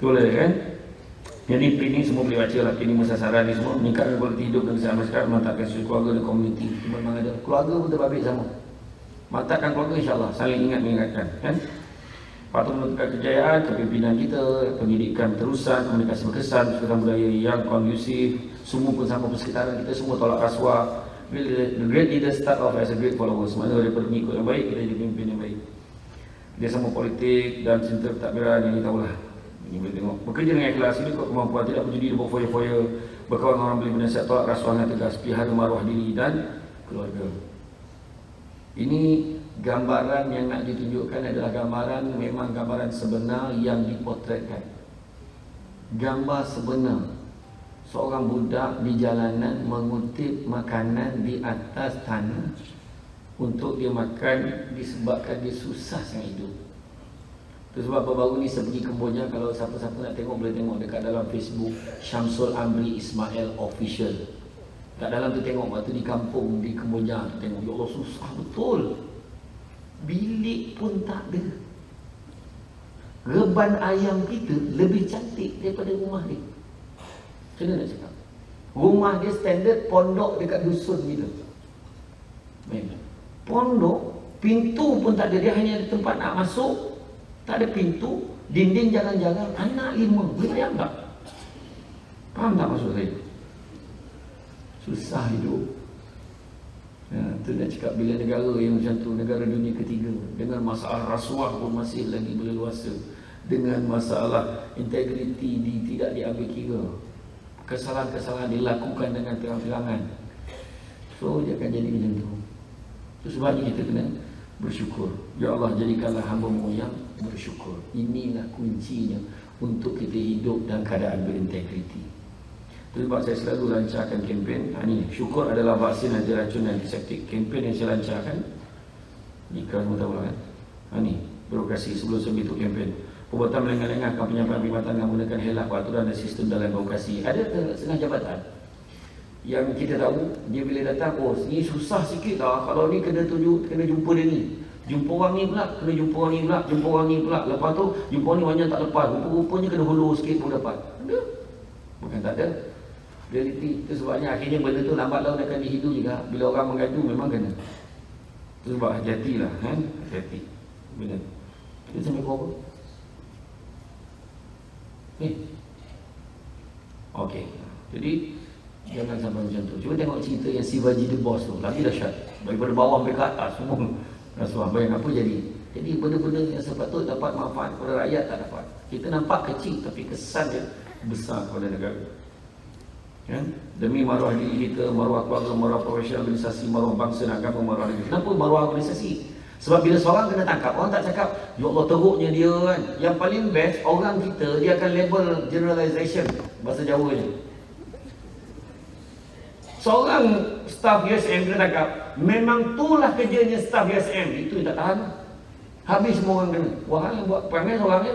Boleh kan? Jadi PIN ni semua boleh baca lah. PIN ni musasaran ni semua meningkatkan kualiti hidup dan kesihatan masyarakat, mantapkan keluarga dan komuniti. Memang ada keluarga pun terbabit sama. Mantapkan keluarga, insyaAllah saling ingat mengingatkan kan. Patut menentukan kejayaan kepimpinan kita, pendidikan terusan, komunikasi berkesan, persekutuan budaya yang kondusif, semua pun sama persekitaran kita semua tolak rasuah. The great leader start off as a great followers. Mana daripada pengikut yang baik, kita jadi pemimpin yang baik. Dia sama politik dan cinta pentadbiran, ini tahulah. Ini boleh tengok. Bekerja dengan ikhlas, ini kok kemampuan, tidak berjudi di bawah foya-foya, berkawan orang beli bernasihat, tolak rasuah dengan tegas, pelihara maruah diri dan keluarga. Ini gambaran yang nak ditunjukkan adalah gambaran, memang gambaran sebenar yang dipotretkan. Gambar sebenar seorang budak di jalanan mengutip makanan di atas tanah untuk dia makan disebabkan dia susah sangat hidup. Itu sebab baru ni saya pergi Kemboja. Kalau siapa-siapa nak tengok boleh tengok dekat dalam Facebook Syamsul Amri Ismail Official. Kat dalam tu tengok waktu di kampung di Kemboja tu tengok, ya Allah susah betul. Bilik pun tak ada. Reban ayam kita lebih cantik daripada rumah dia. Macam mana nak cakap? Rumah dia standard pondok dekat dusun kita. Memang pondok, pintu pun tak ada. Dia hanya ada tempat nak masuk, tak ada pintu, dinding jalan-jalan, anak 5. Boleh bayang tak? Faham tak maksud saya? Susah hidup. Tu nak cakap bila negara yang macam tu, negara dunia ketiga, dengan masalah rasuah pun masih lagi berleluasa, dengan masalah integriti tidak diambil kira, kesalahan-kesalahan dilakukan dengan terang-terangan. So dia akan jadi macam tu. Itu sebabnya kita kena bersyukur. Ya Allah, jadikanlah hamba-Mu yang bersyukur. Inilah kuncinya untuk kita hidup dalam keadaan berintegriti. Itu sebab saya selalu lancarkan kempen. Ini syukur adalah vaksin anti racun dan antiseptik. Kempen yang saya lancarkan, jika semua tahu kan, ini birokrasi sebelum saya bentuk kempen. Perbuatan melengah-lengahkan penyampaian perkhidmatan dengan menggunakan helak peraturan dan sistem dalam birokrasi. Ada setengah jabatan yang kita tahu, dia bila datang, oh ni susah sikit lah, kalau ni kena jumpa dia ni, jumpa orang ni pula, kena jumpa orang ni pula, jumpa orang ni pula, lepas tu jumpa orang ni banyak tak lepas, rupa-rupanya kena hulur sikit pun dapat. Ada? Bukan tak ada. Realiti. Itu sebabnya akhirnya benda tu lambat laun akan dihidu juga. Bila orang mengadu memang kena. Itu sebab hati-hatilah kan, hati-hati benda tu. Kita sampai ke apa? Okey. Jadi jangan sampai macam tu. Cuba tengok cerita yang Shivaji the Boss tu, lagi dahsyat. Daripada bawah sampai ke atas semua rasuah. Bayang apa jadi. Jadi benda-benda yang sepatut dapat manfaat kepada rakyat tak dapat. Kita nampak kecil tapi kesan dia besar kepada negara. Kan? Demi maruah diri kita, maruah keluarga, maruah profesional organisasi, maruah bangsa dan agama, maruah negara. Kenapa maruah organisasi? Sebab bila seorang kena tangkap, orang tak cakap, ya Allah teruknya dia kan. Yang paling best, orang kita, dia akan label generalization, bahasa Jawanya. Seorang staff USM kena tangkap, memang itulah kerjanya staff USM. Itu yang tak tahan. Habis semua orang kena. Wahai yang buat perangai seorang ni.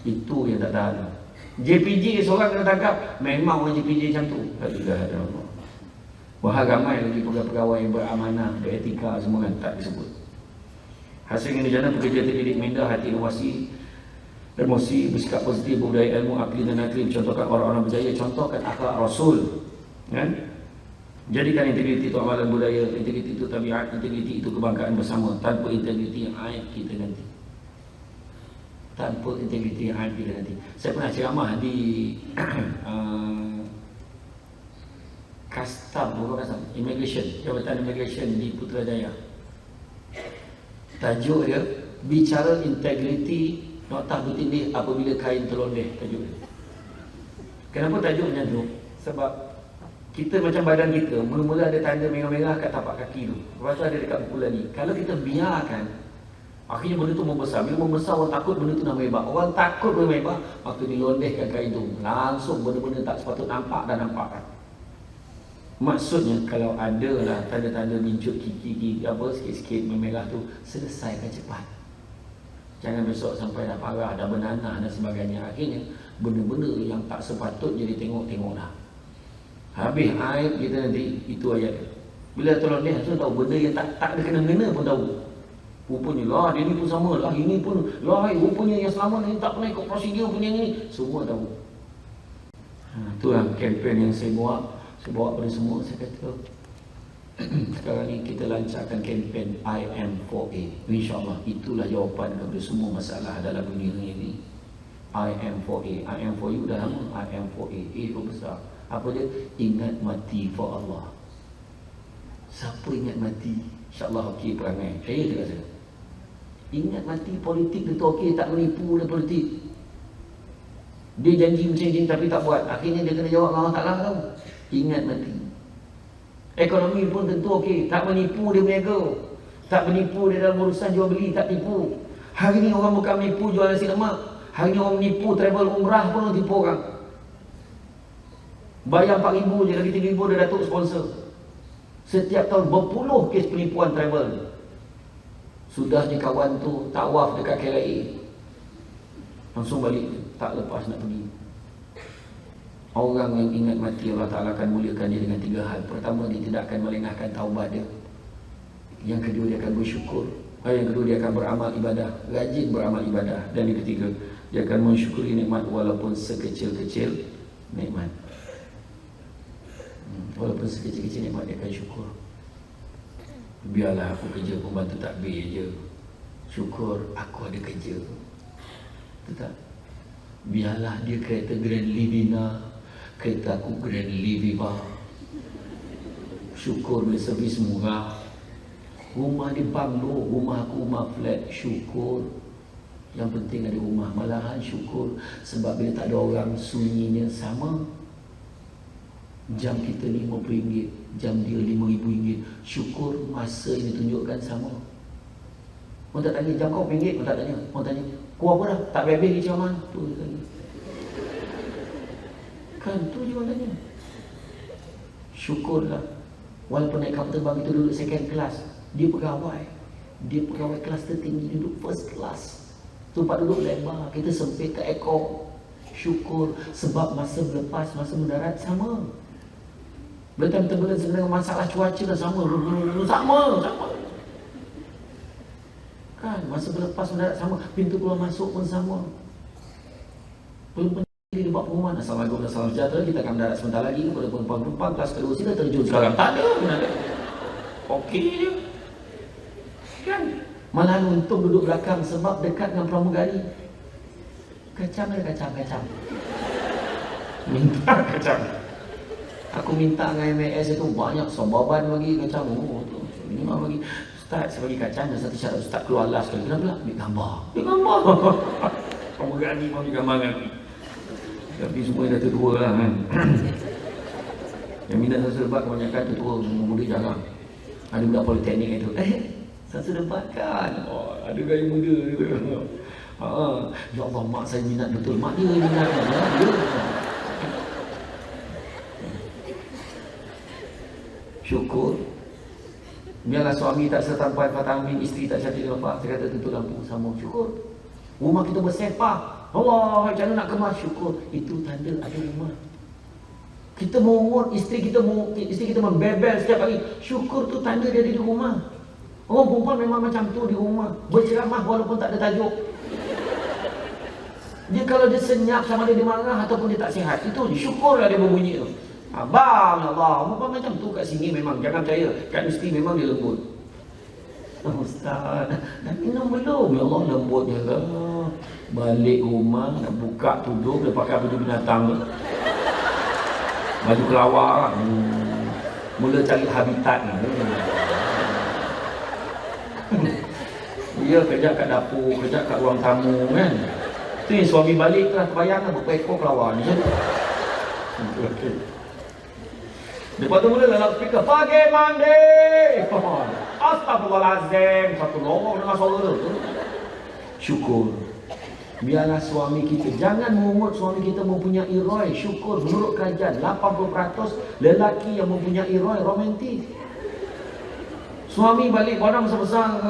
Itu yang tak tahan. JPJ seorang kena tangkap, memang orang JPJ macam tu. Tak ada Allah. Wahai ramai lagi pegawai-pegawai yang beramanah, beretika semua kan tak disebut. Hasil kerjanya pekerja terdidik, minda, hati inovasi, emosi, bersikap positif, budaya ilmu, akli dan nakli, contohkan orang-orang berjaya, contohkan akhlak Rasul. Kan? Jadikan integriti itu amalan budaya, integriti itu tabiat, integriti itu kebanggaan bersama. Tanpa integriti yang aib kita nanti. Tanpa integriti yang aib kita nanti. Saya pernah ceramah di Immigration, Jabatan Immigration di Putrajaya. Tajuk dia, bicara integriti noktah bertindih apabila kain terlondeh. Tajuk dia. Kenapa tajuknya tu? Sebab kita macam badan kita, mula-mula ada tanda merah-merah kat tapak kaki tu. Lepas tu ada dekat buku lagi. Kalau kita biarkan, akhirnya benda tu membesar. Bila membesar, orang takut benda tu dah melebar. Orang takut benda melebar, maka dilondehkan kain tu. Langsung benda-benda tak sepatut nampak dan nampak kan. Maksudnya kalau ada lah tanda-tanda bincut kiki apa sikit-sikit memerah tu, selesaikan cepat. Jangan besok sampai dah parah, dah bernanah dan sebagainya. Akhirnya benda-benda yang tak sepatut jadi tengok-tengok dah. Habis aib kita nanti, itu ayat dia. Bila tolong dia, langsung tahu benda yang tak ada kena-mengena pun tahu. Rupanya lah dia ni pun sama lah, ini pun lah rupanya yang selama ni tak pernah ikut prosedur punya ni. Semua tahu. Itulah kempen yang saya bawa pada semua. Saya kata sekarang ni kita lancarkan kempen I am 4A. InsyaAllah itulah jawapan kepada semua masalah dalam dunia ini. I am 4A. I am for you dah lama. I am 4A. A itu besar. Apa dia? Ingat mati for Allah. Siapa ingat mati, InsyaAllah okey perangai. Saya dia kata ingat mati politik dia tu okey, tak menipu dia politik. Dia janji macam ni tapi tak buat. Akhirnya dia kena jawab Allah Ta'ala tau. Ingat mati. Ekonomi pun tentu okey, tak menipu dia berniaga. Tak menipu dia dalam urusan jual beli, tak tipu. Hari ni orang bukan menipu jual nasi lemak. Hari ni orang menipu travel umrah pun orang tipu orang. Bayar 4,000 je, lagi 3,000 dia datuk sponsor. Setiap tahun berpuluh kes penipuan travel. Sudahnya kawan tu tawaf dekat KLIA, langsung balik, tak lepas nak pergi. Orang yang ingat mati Allah Ta'ala akan muliakan dia dengan 3 hal. Pertama, dia tidak akan melengahkan taubat dia. Yang kedua, dia akan bersyukur. Yang kedua, dia akan beramal ibadah, rajin beramal ibadah. Dan yang ketiga, dia akan mensyukuri nikmat walaupun sekecil-kecil nikmat. Walaupun sekecil-kecil nikmat, dia akan syukur. Biarlah aku kerja pembantu takbir je, syukur aku ada kerja. Tetap. Biarlah dia kereta Grand Livina, kereta aku Grand Liviva, syukur boleh servis murah. Rumah di banglo, rumah aku rumah flat, syukur. Yang penting ada rumah, malahan syukur. Sebab bila tak ada orang, sunyinya sama. Jam kita RM50, jam dia RM5,000. Syukur masa ini tunjukkan sama. Orang tak tanya, jam kau RM1, orang tak tanya. Orang tanya, kau apa dah? Tak habis ni caman. Tu dia tanya. Kan tu je orang tanya. Syukurlah. Walaupun naik kapal terbang itu duduk second class, dia pegawai. Dia pegawai kelas tertinggi, duduk first class. Tempat duduk lebar, kita sempit ke ekor. Syukur sebab masa berlepas, masa mendarat sama. Bila kita sebenarnya masalah cuaca dah sama. Sama. Kan, masa berlepas mendarat sama, pintu keluar masuk pun sama. Belum di debat pengumuman, Assalamualaikum dan salam sejahtera, kita akan mendarat sebentar lagi kepada penumpang kelas kedua, sila terjun sekarang. Tak ada, okey je. Kan, malah untung duduk belakang sebab dekat dengan pramugari. Kacang. Minta kacang. Aku minta dengan MAS itu banyak sobaban bagi kacang. Oh, tu minimum bagi. Ustaz, saya bagi kacang dan satu syarat Ustaz keluar last sekali. Kenapa? Ambil gambar. Pramugari mau ambil gambar kan. Tapi semua dah tertua lah kan. Yang minat satu debat kebanyakan tertua, muda jarang. Ada budak politeknik itu. Satu debat kan. Oh, ada gaya muda dia. Ya Allah, mak saya minat betul. Mak dia minat. Syukur. Biarlah suami tak setampan vitamin, isteri tak cantik nampak. Saya kata tutup lampu sama. Syukur. Rumah kita bersepah. Allah, macam mana nak kemas? Syukur. Itu tanda ada rumah. Kita mengut, isteri kita membebel setiap hari. Syukur tu tanda dia ada di rumah. Orang perempuan memang macam tu di rumah. Berceramah walaupun tak ada tajuk. Dia kalau dia senyap sama dia marah ataupun dia tak sihat, itu syukurlah dia berbunyi tu. Abang, Allah, perempuan macam tu kat sini memang. Jangan percaya, kat mesti memang dia lembut. Ustaz, dah minum belum? Ya Allah, lembutnya lah. Balik rumah, nak buka tudung, dia pakai baju binatang. Baju kelawar. Mula cari habitat ni. Dia kejap kat dapur, kejap kat ruang tamu kan. Tu yang suami balik telah terbayang lah berapa ekor kelawar ni. Okay. Lepas tu mula dalam speaker, pagi mandi. Astagfirullahaladzim. Satu lorong dengan suara tu. Syukur. Biarlah suami kita, jangan mengut suami kita mempunyai roy. Syukur, menurut kajian 80% lelaki yang mempunyai roy romantik. Suami balik barang besar-besar,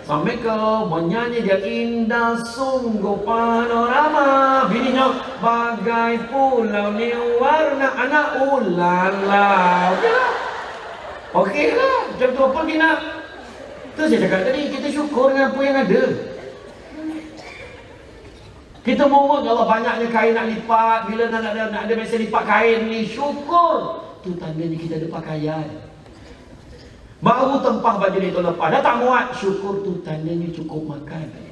Assalamualaikum, menyanyi dia indah sungguh panorama. Bininya bagai pulau ni warna anak ulala. Okey lah, macam tu apa dia nak? Tu saya cakap tadi, kita syukur dengan apa yang ada. Kita mohon Allah banyaknya kain nak lipat, bila nak ada mesin lipat kain ni, syukur. Tu tandanya kita ada pakaian. Baru tempah baju ni tu lepas, dah tak muat, syukur tu tandanya cukup makan.